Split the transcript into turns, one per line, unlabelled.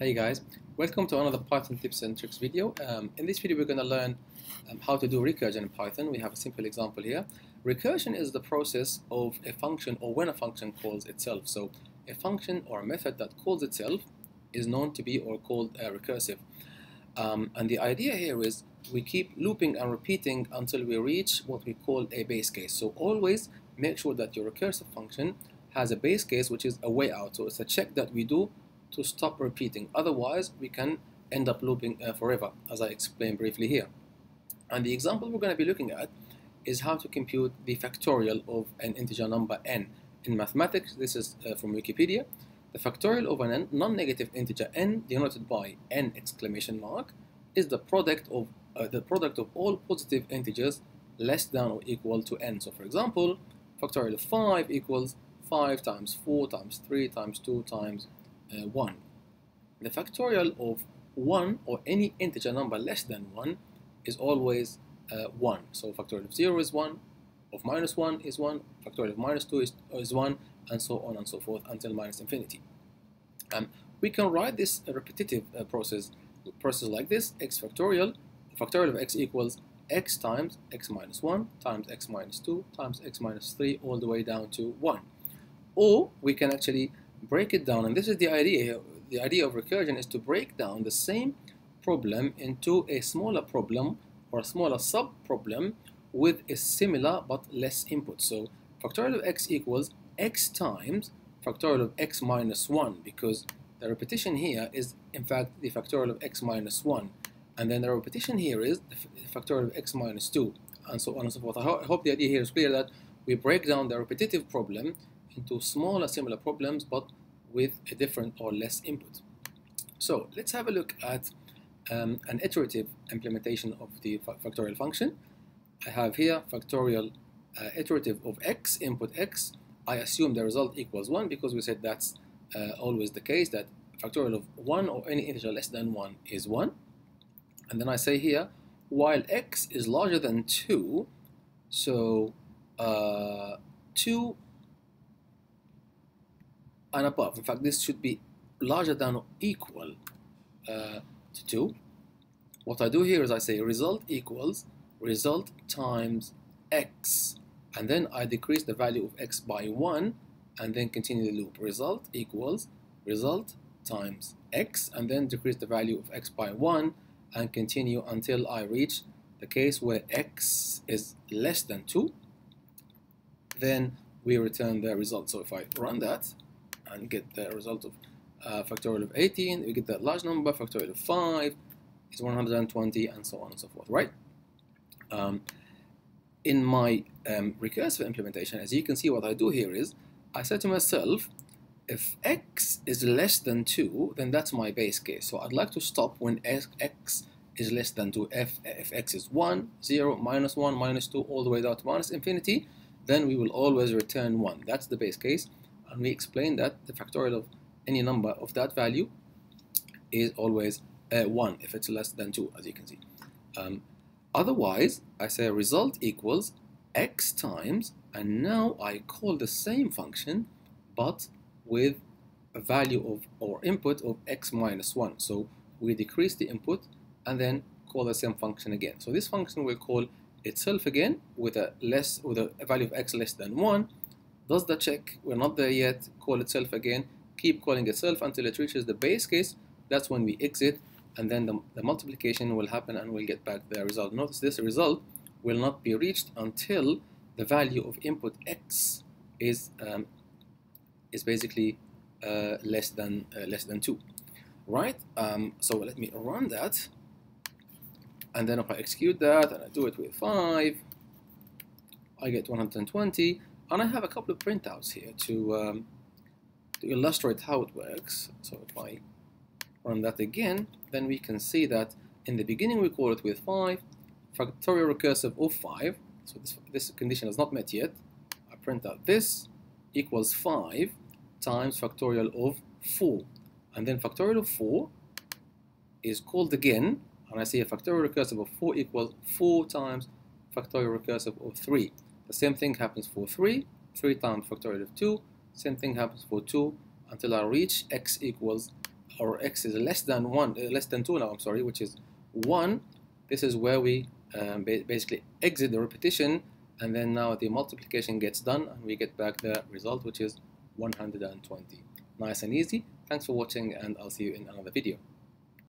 Hey guys, welcome to another Python tips and tricks video. In this video we're going to learn how to do recursion in Python. We have a simple example here. Recursion is the process of a function or when a function calls itself. So a function or a method that calls itself is known to be or called recursive. And the idea here is we keep looping and repeating until we reach what we call a base case. So always make sure that your recursive function has a base case, which is a way out. So it's a check that we do to stop repeating. Otherwise, we can end up looping forever, as I explained briefly here. And the example we're going to be looking at is how to compute the factorial of an integer number n. In mathematics, this is from Wikipedia. The factorial of a non-negative integer n, denoted by n exclamation mark, is the product of all positive integers less than or equal to n. So, for example, factorial of 5 equals 5 times 4 times 3 times 2 times 1. The factorial of 1 or any integer number less than 1 is always 1. So factorial of 0 is 1, of minus 1 is 1, factorial of minus 2 is 1, and so on and so forth until minus infinity. We can write this repetitive process like this: x factorial of x equals x times x minus 1 times x minus 2 times x minus 3 all the way down to 1. Or we can actually break it down, and this is the idea here. The idea of recursion is to break down the same problem into a smaller problem or a smaller sub-problem with a similar but less input. So factorial of x equals x times factorial of x minus 1, because the repetition here is in fact the factorial of x minus 1, and then the repetition here is the factorial of x minus 2, and so on and so forth. I hope the idea here is clear, that we break down the repetitive problem into smaller similar problems but with a different or less input. So let's have a look at an iterative implementation of the factorial function. I have here factorial iterative of x, input x. I assume the result equals 1 because we said that's always the case, that factorial of 1 or any integer less than 1 is 1. And then I say here, while x is larger than 2, so 2 and above. In fact, this should be larger than or equal to 2. What I do here is I say result equals result times x, and then I decrease the value of x by 1 and then continue the loop. Result equals result times x, and then decrease the value of x by 1 and continue until I reach the case where x is less than 2. Then we return the result. So if I run that and get the result of factorial of 18, we get that large number. Factorial of 5 is 120, and so on and so forth, right? In my recursive implementation, as you can see, what I do here is I say to myself, if x is less than 2, then that's my base case. So I'd like to stop when x is less than 2. If x is 1, 0, minus 1, minus 2, all the way down to minus infinity, then we will always return 1. That's the base case. And we explain that the factorial of any number of that value is always 1 if it's less than 2, as you can see. Otherwise, I say result equals x times, and now I call the same function but with a value of or input of x minus 1. So we decrease the input and then call the same function again. So this function will call itself again with a value of x less than 1. Does the check, we're not there yet, call itself again, keep calling itself until it reaches the base case. That's when we exit, and then the multiplication will happen and we'll get back the result. Notice this result will not be reached until the value of input x is basically less than 2, right? So let me run that, and then if I execute that and I do it with 5, I get 120. And I have a couple of printouts here to illustrate how it works. So if I run that again, then we can see that in the beginning we call it with 5, factorial recursive of 5. So this condition is not met yet. I print out this equals 5 times factorial of 4. And then factorial of 4 is called again, and I see a factorial recursive of 4 equals 4 times factorial recursive of 3. The same thing happens for 3 times factorial of 2, same thing happens for 2, until I reach x equals or x is less than 1, less than 2 now, I'm sorry, which is 1, this is where we basically exit the repetition, and then now the multiplication gets done and we get back the result, which is 120. Nice and easy. Thanks for watching, and I'll see you in another video.